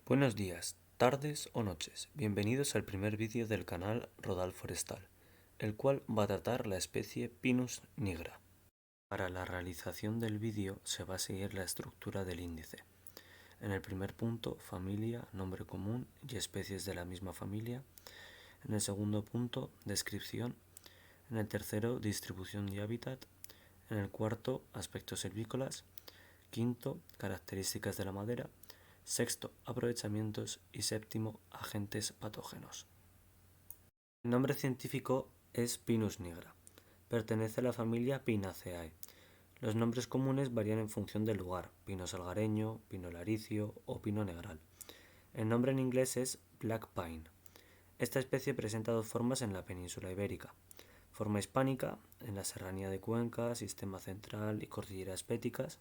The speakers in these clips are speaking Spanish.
Buenos días, tardes o noches. Bienvenidos al primer vídeo del canal Rodal Forestal, el cual va a tratar la especie Pinus nigra. Para la realización del vídeo se va a seguir la estructura del índice. En el primer punto, familia, nombre común y especies de la misma familia. En el segundo punto, descripción. En el tercero, distribución y hábitat. En el cuarto, aspectos silvícolas. Quinto, características de la madera. Sexto, aprovechamientos y séptimo, agentes patógenos. El nombre científico es Pinus nigra. Pertenece a la familia Pinaceae. Los nombres comunes varían en función del lugar: pino salgareño, pino laricio o pino negral. El nombre en inglés es Black Pine. Esta especie presenta dos formas en la península ibérica: forma hispánica en la serranía de Cuenca, Sistema Central y Cordilleras Béticas,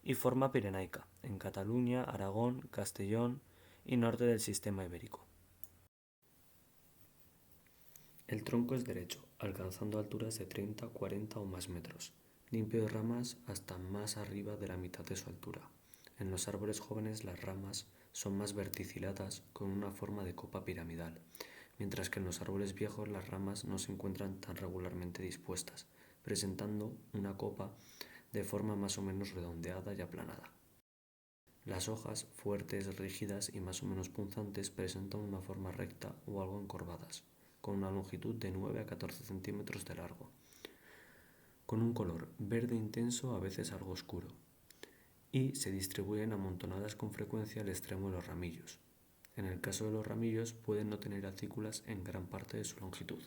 y forma pirenaica en Cataluña, Aragón, Castellón y norte del Sistema Ibérico. El tronco es derecho, alcanzando alturas de 30, 40 o más metros, limpio de ramas hasta más arriba de la mitad de su altura. En los árboles jóvenes las ramas son más verticiladas con una forma de copa piramidal, mientras que en los árboles viejos las ramas no se encuentran tan regularmente dispuestas, presentando una copa de forma más o menos redondeada y aplanada. Las hojas, fuertes, rígidas y más o menos punzantes, presentan una forma recta o algo encorvadas, con una longitud de 9 a 14 centímetros de largo, con un color verde intenso, a veces algo oscuro, y se distribuyen amontonadas con frecuencia al extremo de los ramillos. En el caso de los ramillos, pueden no tener acículas en gran parte de su longitud.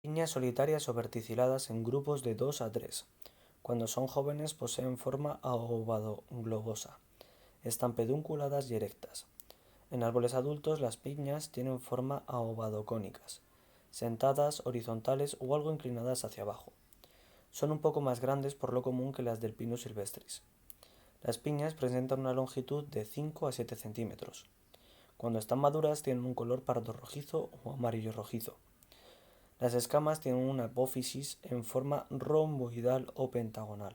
Piñas solitarias o verticiladas en grupos de 2 a 3. Cuando son jóvenes poseen forma ovado-globosa. Están pedunculadas y erectas. En árboles adultos las piñas tienen forma ovado-cónicas, sentadas, horizontales o algo inclinadas hacia abajo. Son un poco más grandes por lo común que las del Pinus silvestris. Las piñas presentan una longitud de 5 a 7 centímetros. Cuando están maduras tienen un color pardo rojizo o amarillo rojizo. Las escamas tienen una apófisis en forma romboidal o pentagonal.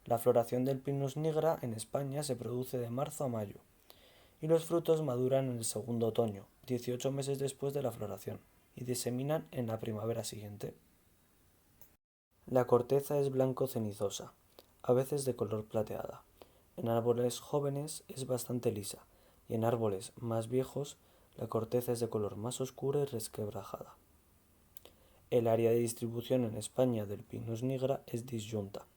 La floración del Pinus nigra en España se produce de marzo a mayo, y los frutos maduran en el segundo otoño, 18 meses después de la floración, y diseminan en la primavera siguiente. La corteza es blanco cenizosa, a veces de color plateada. En árboles jóvenes es bastante lisa, y en árboles más viejos la corteza es de color más oscura y resquebrajada. El área de distribución en España del Pinus nigra es disyunta,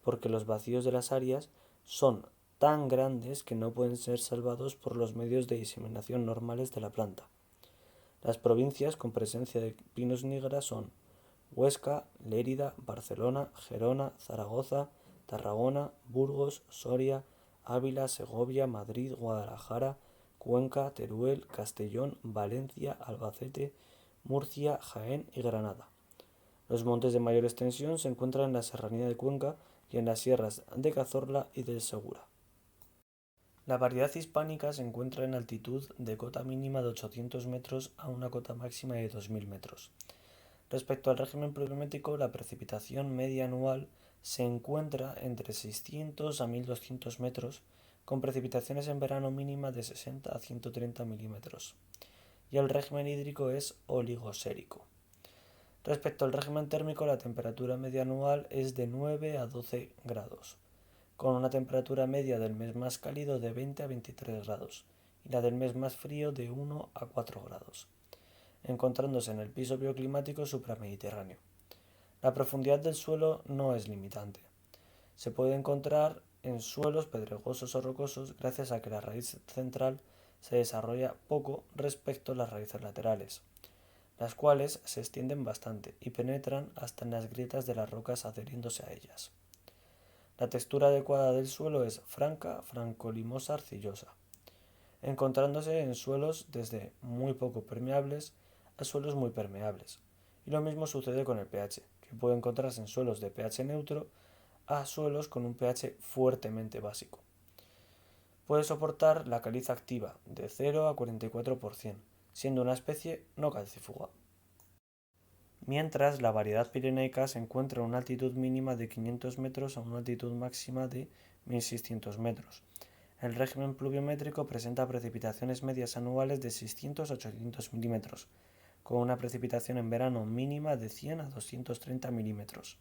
porque los vacíos de las áreas son tan grandes que no pueden ser salvados por los medios de diseminación normales de la planta. Las provincias con presencia de Pinus nigra son Huesca, Lérida, Barcelona, Gerona, Zaragoza, Tarragona, Burgos, Soria, Ávila, Segovia, Madrid, Guadalajara, Cuenca, Teruel, Castellón, Valencia, Albacete, Murcia, Jaén y Granada. Los montes de mayor extensión se encuentran en la serranía de Cuenca y en las sierras de Cazorla y del Segura. La variedad hispánica se encuentra en altitud de cota mínima de 800 metros a una cota máxima de 2000 metros. Respecto al régimen pluviométrico, la precipitación media anual se encuentra entre 600 a 1200 metros, con precipitaciones en verano mínima de 60 a 130 milímetros, y el régimen hídrico es oligosérico. Respecto al régimen térmico, la temperatura media anual es de 9 a 12 grados, con una temperatura media del mes más cálido de 20 a 23 grados y la del mes más frío de 1 a 4 grados, encontrándose en el piso bioclimático supramediterráneo. La profundidad del suelo no es limitante. Se puede encontrar en suelos pedregosos o rocosos gracias a que la raíz central se desarrolla poco respecto a las raíces laterales, las cuales se extienden bastante y penetran hasta en las grietas de las rocas adheriéndose a ellas. La textura adecuada del suelo es franca, franco-limosa, arcillosa, encontrándose en suelos desde muy poco permeables a suelos muy permeables. Y lo mismo sucede con el pH, que puede encontrarse en suelos de pH neutro a suelos con un pH fuertemente básico. Puede soportar la caliza activa de 0 a 44%, siendo una especie no calcífuga. Mientras, la variedad pirenaica se encuentra en una altitud mínima de 500 metros a una altitud máxima de 1600 metros. El régimen pluviométrico presenta precipitaciones medias anuales de 600 a 800 milímetros, con una precipitación en verano mínima de 100 a 230 milímetros,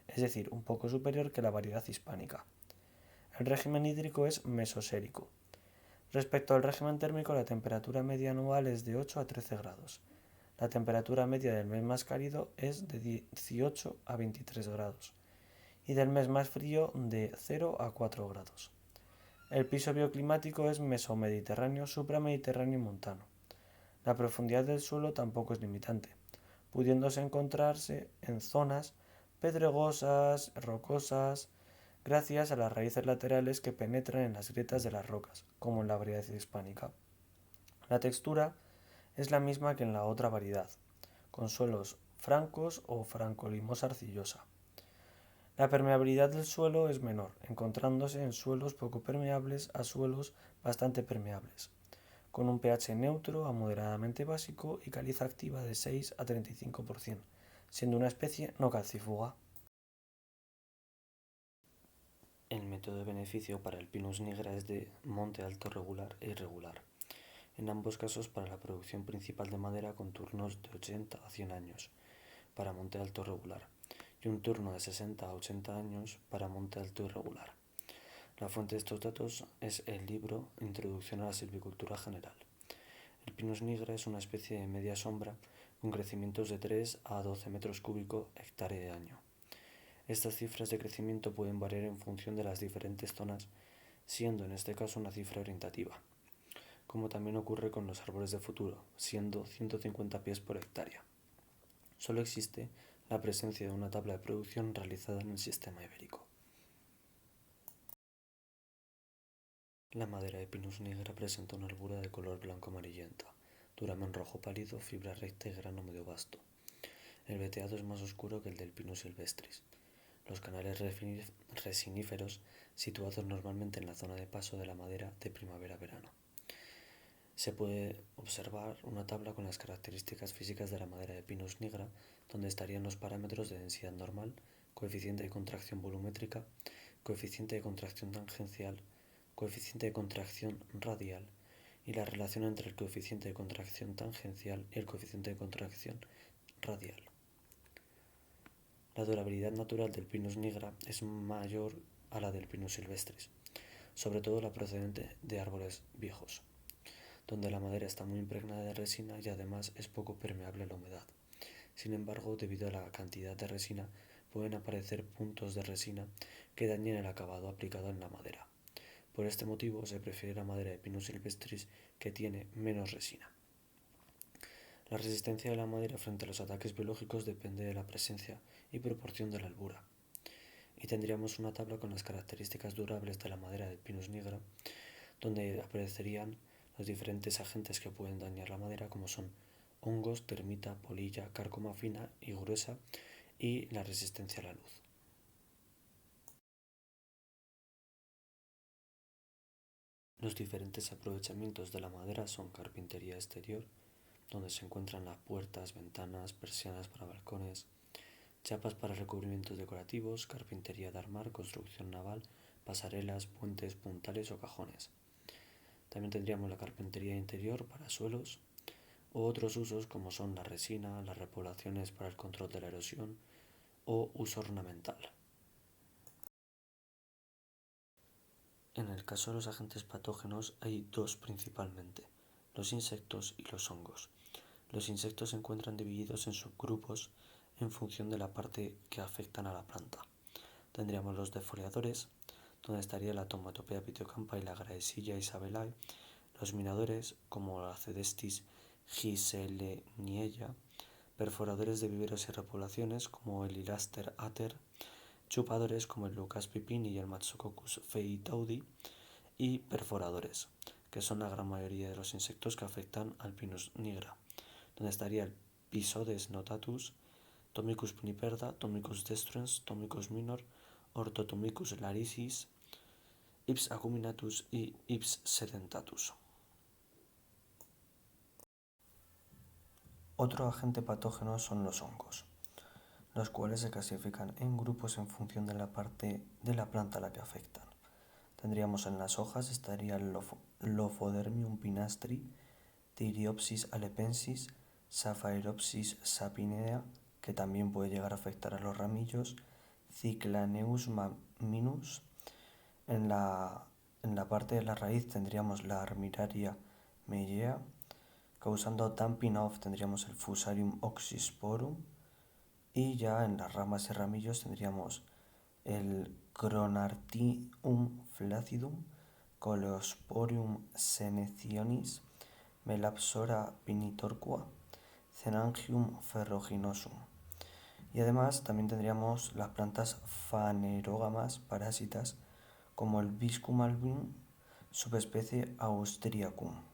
es decir, un poco superior que la variedad hispánica. El régimen hídrico es mesosérico. Respecto al régimen térmico, la temperatura media anual es de 8 a 13 grados. La temperatura media del mes más cálido es de 18 a 23 grados y del mes más frío de 0 a 4 grados. El piso bioclimático es mesomediterráneo, supramediterráneo y montano. La profundidad del suelo tampoco es limitante, pudiéndose encontrarse en zonas pedregosas, rocosas, gracias a las raíces laterales que penetran en las grietas de las rocas, como en la variedad hispánica. La textura es la misma que en la otra variedad, con suelos francos o franco-limosa arcillosa. La permeabilidad del suelo es menor, encontrándose en suelos poco permeables a suelos bastante permeables, con un pH neutro a moderadamente básico y caliza activa de 6 a 35%, siendo una especie no calcífuga. El método de beneficio para el Pinus nigra es de monte alto regular e irregular, en ambos casos para la producción principal de madera con turnos de 80 a 100 años para monte alto regular y un turno de 60 a 80 años para monte alto irregular. La fuente de estos datos es el libro Introducción a la silvicultura general. El Pinus nigra es una especie de media sombra con crecimientos de 3 a 12 metros cúbicos hectárea de año. Estas cifras de crecimiento pueden variar en función de las diferentes zonas, siendo en este caso una cifra orientativa, como también ocurre con los árboles de futuro, siendo 150 pies por hectárea. Solo existe la presencia de una tabla de producción realizada en el sistema ibérico. La madera de Pinus nigra presenta una albura de color blanco amarillenta, duramen rojo pálido, fibra recta y grano medio vasto. El veteado es más oscuro que el del Pinus silvestris. Los canales resiníferos situados normalmente en la zona de paso de la madera de primavera a verano. Se puede observar una tabla con las características físicas de la madera de Pinus nigra, donde estarían los parámetros de densidad normal, coeficiente de contracción volumétrica, coeficiente de contracción tangencial, coeficiente de contracción radial y la relación entre el coeficiente de contracción tangencial y el coeficiente de contracción radial. La durabilidad natural del Pinus nigra es mayor a la del Pinus silvestris, sobre todo la procedente de árboles viejos, donde la madera está muy impregnada de resina y además es poco permeable a la humedad. Sin embargo, debido a la cantidad de resina, pueden aparecer puntos de resina que dañen el acabado aplicado en la madera. Por este motivo, se prefiere la madera de Pinus silvestris, que tiene menos resina. La resistencia de la madera frente a los ataques biológicos depende de la presencia y proporción de la albura. Y tendríamos una tabla con las características durables de la madera del Pinus nigra, donde aparecerían los diferentes agentes que pueden dañar la madera, como son hongos, termita, polilla, cárcoma fina y gruesa, y la resistencia a la luz. Los diferentes aprovechamientos de la madera son carpintería exterior, donde se encuentran las puertas, ventanas, persianas para balcones, chapas para recubrimientos decorativos, carpintería de armar, construcción naval, pasarelas, puentes, puntales o cajones. También tendríamos la carpintería interior para suelos o otros usos como son la resina, las repoblaciones para el control de la erosión o uso ornamental. En el caso de los agentes patógenos hay dos principalmente, los insectos y los hongos. Los insectos se encuentran divididos en subgrupos en función de la parte que afectan a la planta. Tendríamos los defoliadores, donde estaría la Tomatopea pitiocampa y la Graecilla isabelae, los minadores, como la Cedestis giseleniella, perforadores de viveros y repoblaciones, como el Ilaster ater, chupadores, como el Lucas pipini y el Matsococcus feitaudi, y perforadores, que son la gran mayoría de los insectos que afectan al Pinus nigra, donde estaría el Pisodes notatus, Tomicus pniperda, Tomicus destruens, Tomicus minor, Orthotomicus laricis, Ips acuminatus y Ips sedentatus. Otro agente patógeno son los hongos, los cuales se clasifican en grupos en función de la parte de la planta a la que afectan. tendríamos en las hojas, estaría el Lophodermium pinastri, Tyriopsis alepensis, Sapphairopsis sapinea, que también puede llegar a afectar a los ramillos, Cyclaneus minus. En la parte de la raíz tendríamos la Armillaria mellea. Causando damping off tendríamos el Fusarium oxysporum. Y ya en las ramas y ramillos tendríamos el Cronartium flacidum, Coleosporium senecionis, Melapsora pinitorqua, Cenangium ferruginosum. Y además también tendríamos las plantas fanerógamas parásitas como el Viscum album, subespecie Austriacum.